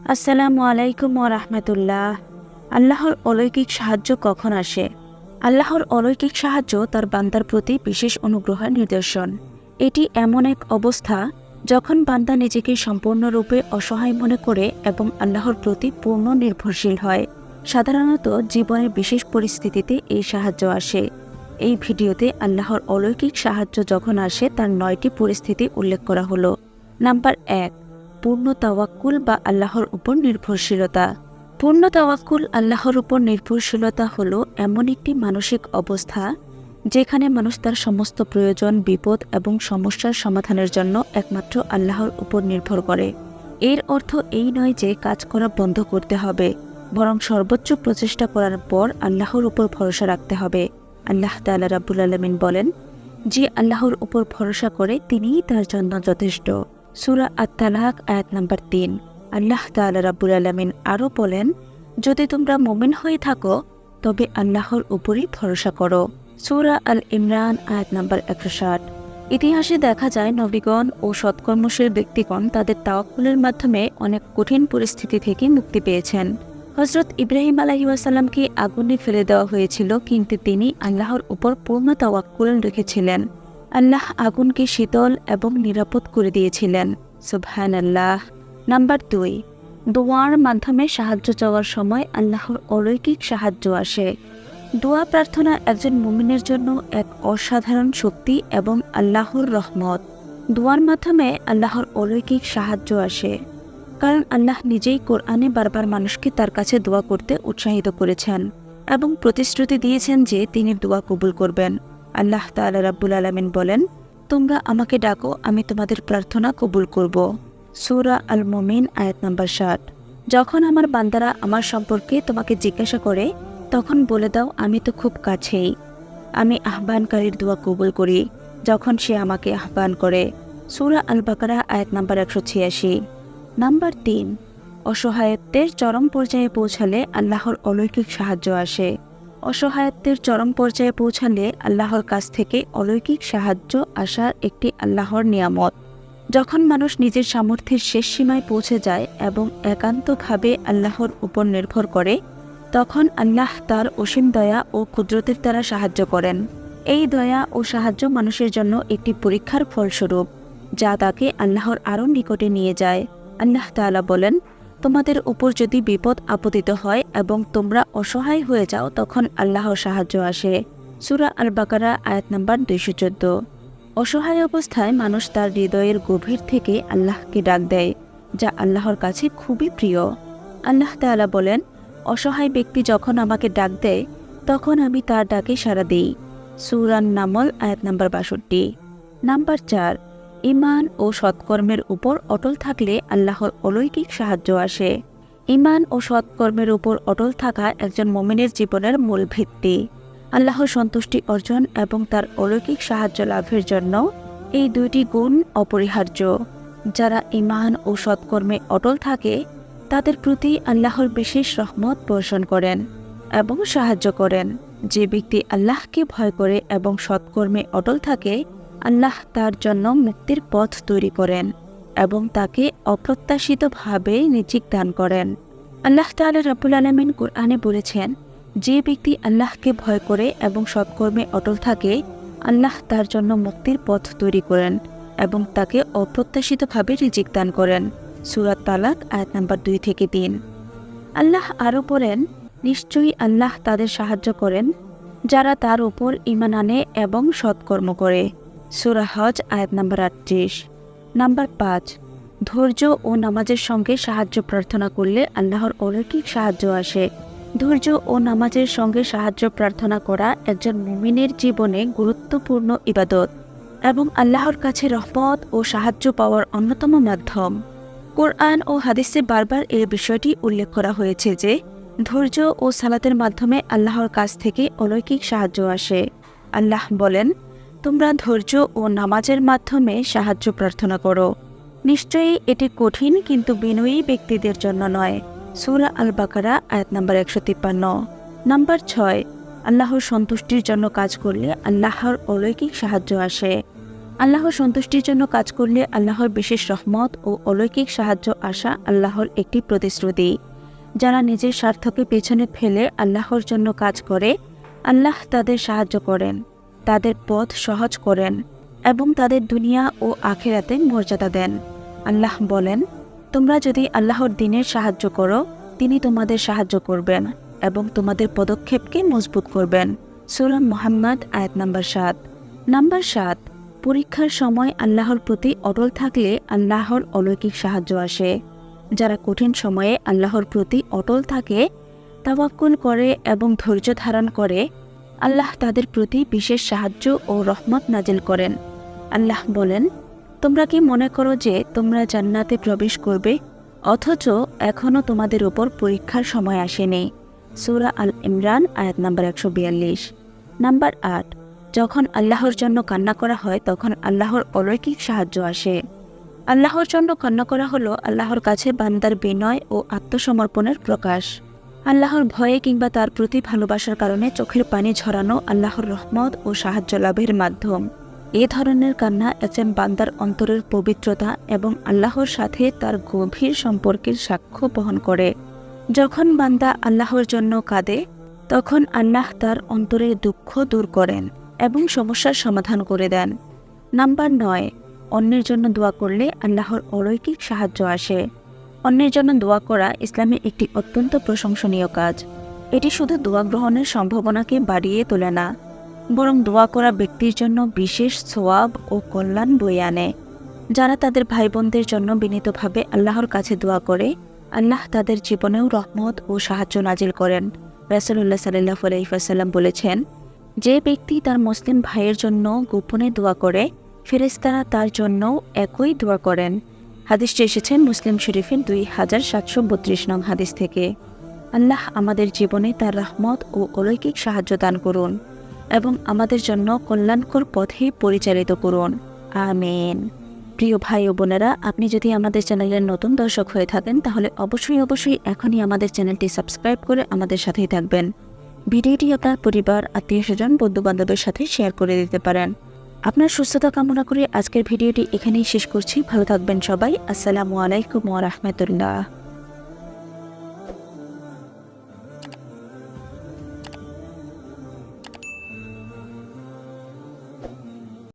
আসসালামু আলাইকুম ওয়া রাহমাতুল্লাহ। আল্লাহর অলৌকিক সাহায্য কখন আসে? আল্লাহর অলৌকিক সাহায্য তার বান্দার প্রতি বিশেষ অনুগ্রহের নিদর্শন। এটি এমন এক অবস্থা যখন বান্দা নিজেকে সম্পূর্ণরূপে অসহায় মনে করে এবং আল্লাহর প্রতি পূর্ণ নির্ভরশীল হয়। সাধারণত জীবনের বিশেষ পরিস্থিতিতে এই সাহায্য আসে। এই ভিডিওতে আল্লাহর অলৌকিক সাহায্য যখন আসে তার 9টি পরিস্থিতি উল্লেখ করা হলো। নাম্বার 1, পূর্ণ তাওয়াক্কুল বা আল্লাহর উপর নির্ভরশীলতা। পূর্ণ তাওয়াক্কুল আল্লাহর উপর নির্ভরশীলতা হলো এমন একটি মানসিক অবস্থা যেখানে মানুষ তার সমস্ত প্রয়োজন, বিপদ এবং সমস্যার সমাধানের জন্য একমাত্র আল্লাহর উপর নির্ভর করে। এর অর্থ এই নয় যে কাজ করা বন্ধ করতে হবে, বরং সর্বোচ্চ প্রচেষ্টা করার পর আল্লাহর উপর ভরসা রাখতে হবে। আল্লাহ তাআলা রাব্বুল আলামিন বলেন, যে আল্লাহর উপর ভরসা করে তিনিই তার জন্য যথেষ্ট। সূরা আত-তালাক আয়াত নাম্বার 3। আল্লাহ তাআলা রাব্বুল আলামিন আরও বলেন, যদি তোমরা মুমিন হয়ে থাকো তবে আল্লাহর উপরই ভরসা করো। সূরা আল ইমরান আয়াত নাম্বার 160। ইতিহাসে দেখা যায় নবীগণ ও সৎকর্মশীল ব্যক্তিগণ তাদের তাওয়াক্কুলের মাধ্যমে অনেক কঠিন পরিস্থিতি থেকে মুক্তি পেয়েছেন। হযরত ইব্রাহিম আলাইহিসসালামকে আগুনে ফেলে দেওয়া হয়েছিল, কিন্তু তিনি আল্লাহর উপর পূর্ণ তাওয়াক্কুল রেখেছিলেন। আল্লাহ আগুনকে শীতল এবং নিরাপদ করে দিয়েছিলেন। সুবহানাল্লাহ। নাম্বার 2, দোয়ার মাধ্যমে সাহায্য চাওয়ার সময় আল্লাহর অলৌকিক সাহায্য আসে। দোয়া প্রার্থনা একজন মুমিনের জন্য এক অসাধারণ শক্তি এবং আল্লাহর রহমত। দোয়ার মাধ্যমে আল্লাহর অলৌকিক সাহায্য আসে, কারণ আল্লাহ নিজেই কোরআনে বারবার মানুষকে তার কাছে দোয়া করতে উৎসাহিত করেছেন এবং প্রতিশ্রুতি দিয়েছেন যে তিনি দোয়া কবুল করবেন। আল্লাহ তাআলা রাব্বুল আলামিন বলেন, তোমরা আমাকে ডাকো, আমি তোমাদের প্রার্থনা কবুল করব। সূরা আল মুমিন আয়াত নাম্বার 60। যখন আমার বান্দারা আমার সম্পর্কে তোমাকে জিজ্ঞাসা করে তখন বলে দাও, আমি তো খুব কাছেই। আমি আহ্বানকারীর দোয়া কবুল করি যখন সে আমাকে আহ্বান করে। সূরা আল বাকারা আয়াত নাম্বার 186। নাম্বার 3, অসহায়ত্বের চরম পর্যায়ে পৌঁছালে আল্লাহর অলৌকিক সাহায্য আসে। অসহায়ত্বের চরম পর্যায়ে পৌঁছালে আল্লাহর কাছ থেকে অলৌকিক সাহায্য আসার একটি আল্লাহর নিয়ামত। যখন মানুষ নিজের সামর্থ্যের শেষ সীমায় পৌঁছে যায় এবং একান্তভাবে আল্লাহর উপর নির্ভর করে, তখন আল্লাহ তার অসীম দয়া ও কুদরতের দ্বারা সাহায্য করেন। এই দয়া ও সাহায্য মানুষের জন্য একটি পরীক্ষার ফলস্বরূপ, যা তাকে আল্লাহর আরও নিকটে নিয়ে যায়। আল্লাহ তাআলা বলেন, তোমাদের উপর যদি বিপদ আপতিত হয় এবং তোমরা অসহায় হয়ে যাও তখন আল্লাহর সাহায্য আসে। সূরা আল বাকারা আয়াত নাম্বার 214। অসহায় অবস্থায় মানুষ তার হৃদয়ের গভীর থেকে আল্লাহকে ডাক দেয়, যা আল্লাহর কাছে খুবই প্রিয়। আল্লাহ তাআলা বলেন, অসহায় ব্যক্তি যখন আমাকে ডাক দেয় তখন আমি তার ডাকে সাড়া দিই। সূরা নামল আয়াত নাম্বার 62। নাম্বার 4, ঈমান ও সৎকর্মের উপর অটল থাকলে আল্লাহর অলৌকিক সাহায্য আসে। ঈমান ও সৎকর্মের উপর অটল থাকা একজন মুমিনের জীবনের মূল ভিত্তি। আল্লাহর সন্তুষ্টি অর্জন এবং তার অলৌকিক সাহায্য লাভের জন্য এই 2টি গুণ অপরিহার্য। যারা ঈমান ও সৎকর্মে অটল থাকে তাদের প্রতি আল্লাহর বিশেষ রহমত বর্ষণ করেন এবং সাহায্য করেন। যে ব্যক্তি আল্লাহকে ভয় করে এবং সৎকর্মে অটল থাকে, আল্লাহ তার জন্য মুক্তির পথ তৈরি করেন এবং তাকে অপ্রত্যাশিতভাবে রিজিক দান করেন। আল্লাহ তাআলা রাব্বুল আলামিন কোরআনে বলেছেন, যে ব্যক্তি আল্লাহকে ভয় করে এবং সৎকর্মে অটল থাকে, আল্লাহ তার জন্য মুক্তির পথ তৈরি করেন এবং তাকে অপ্রত্যাশিতভাবে রিজিক দান করেন। সূরা তালাক আয়াত নাম্বার 2 থেকে 3। আল্লাহ আরও বলেন, নিশ্চয়ই আল্লাহ তাদের সাহায্য করেন যারা তার উপর ঈমান আনে এবং সৎকর্ম করে। সূরা হজ আয়াত নাম্বার 38। নাম্বার 5, ধৈর্য ও নামাজের সঙ্গে সাহায্য প্রার্থনা করলে আল্লাহর অলৌকিক সাহায্য আসে। ধৈর্য ও নামাজের সঙ্গে সাহায্য প্রার্থনা করা একজন মুমিনের জীবনে গুরুত্বপূর্ণ ইবাদত এবং আল্লাহর কাছে রহমত ও সাহায্য পাওয়ার অন্যতম মাধ্যম। কোরআন ও হাদিসে বারবার এই বিষয়টি উল্লেখ করা হয়েছে যে ধৈর্য ও সালাতের মাধ্যমে আল্লাহর কাছ থেকে অলৌকিক সাহায্য আসে। আল্লাহ বলেন, তোমরা ধৈর্য ও নামাজের মাধ্যমে সাহায্য প্রার্থনা করো। নিশ্চয়ই এটি কঠিন কিন্তু বিনয়ী ব্যক্তিদের জন্য নয়। সূরা আল বাকারা আয়াত নাম্বার 153। নাম্বার 6, আল্লাহর সন্তুষ্টির জন্য কাজ করলে আল্লাহর অলৌকিক সাহায্য আসে। আল্লাহর সন্তুষ্টির জন্য কাজ করলে আল্লাহর বিশেষ রহমত ও অলৌকিক সাহায্য আসা আল্লাহর একটি প্রতিশ্রুতি। যারা নিজের স্বার্থকে পেছনে ফেলে আল্লাহর জন্য কাজ করে, আল্লাহ তাদের সাহায্য করেন, তাদের পথ সহজ করেন এবং তাদের দুনিয়া ও আখিরাতে মর্যাদা দেন। আল্লাহ বলেন, তোমরা যদি আল্লাহর দ্বীনের সাহায্য করো, তিনি তোমাদের সাহায্য করবেন এবং তোমাদের পদক্ষেপকে মজবুত করবেন। সূরা মুহাম্মদ আয়াত নাম্বার 7। নাম্বার 7, পরীক্ষার সময় আল্লাহর প্রতি অটল থাকলে আল্লাহর অলৌকিক সাহায্য আসে। যারা কঠিন সময়ে আল্লাহর প্রতি অটল থাকে, তাওয়াক্কুল করে এবং ধৈর্য ধারণ করে, আল্লাহ তাদের প্রতি বিশেষ সাহায্য ও রহমত নাজিল করেন। আল্লাহ বলেন, তোমরা কি মনে করো যে তোমরা জান্নাতে প্রবেশ করবে, অথচ এখনও তোমাদের উপর পরীক্ষার সময় আসেনি? সূরা আল ইমরান আয়াত নাম্বার 142। নাম্বার 8, যখন আল্লাহর জন্য কান্না করা হয় তখন আল্লাহর অলৌকিক সাহায্য আসে। আল্লাহর জন্য কান্না করা হলো আল্লাহর কাছে বান্দার বিনয় ও আত্মসমর্পণের প্রকাশ। আল্লাহর ভয়ে কিংবা তার প্রতি ভালোবাসার কারণে চোখের পানি ঝরানো আল্লাহর রহমত ও সাহায্য লাভের মাধ্যম। এ ধরনের কান্না একজন বান্দার অন্তরের পবিত্রতা এবং আল্লাহর সাথে তার গভীর সম্পর্কের সাক্ষ্য বহন করে। যখন বান্দা আল্লাহর জন্য কাঁদে, তখন আল্লাহ তার অন্তরের দুঃখ দূর করেন এবং সমস্যার সমাধান করে দেন। নাম্বার 9, অন্যের জন্য দোয়া করলে আল্লাহর অলৌকিক সাহায্য আসে। অন্যের জন্য দোয়া করা ইসলামে একটি অত্যন্ত প্রশংসনীয় কাজ। এটি শুধু দোয়া গ্রহণের সম্ভাবনাকে বাড়িয়ে তোলে না, বরং দোয়া করা ব্যক্তির জন্য বিশেষ সওয়াব ও কল্যাণ বয়ে আনে। যারা তাদের ভাই বোনদের জন্য বিনীতভাবে আল্লাহর কাছে দোয়া করে, আল্লাহ তাদের জীবনেও রহমত ও সাহায্য নাজিল করেন। রাসূলুল্লাহ সাল্লাল্লাহু আলাইহি ওয়াসাল্লাম বলেছেন, যে ব্যক্তি তার মুসলিম ভাইয়ের জন্য গোপনে দোয়া করে, ফেরেশতারা তার জন্যও একই দোয়া করেন। হাদিসটি এসেছে মুসলিম শরীফের 2732 নং হাদিস থেকে। আল্লাহ আমাদের জীবনে তার রহমত ও অলৌকিক সাহায্য দান করুন এবং আমাদের জন্য কল্যাণকর পথে পরিচালিত করুন। আমিন। প্রিয় ভাই ও বোনেরা, আপনি যদি আমাদের চ্যানেলের নতুন দর্শক হয়ে থাকেন তাহলে অবশ্যই এখনই আমাদের চ্যানেলটি সাবস্ক্রাইব করে আমাদের সাথেই থাকবেন। ভিডিওটি আপনার পরিবার, আত্মীয়স্বজন, বন্ধুবান্ধবের সাথে শেয়ার করে দিতে পারেন। আপনার সুস্থতা কামনা করে আজকের ভিডিওটি এখানেই শেষ করছি। ভালো থাকবেন সবাই। আসসালামু আলাইকুম ওয়া রাহমাতুল্লাহ।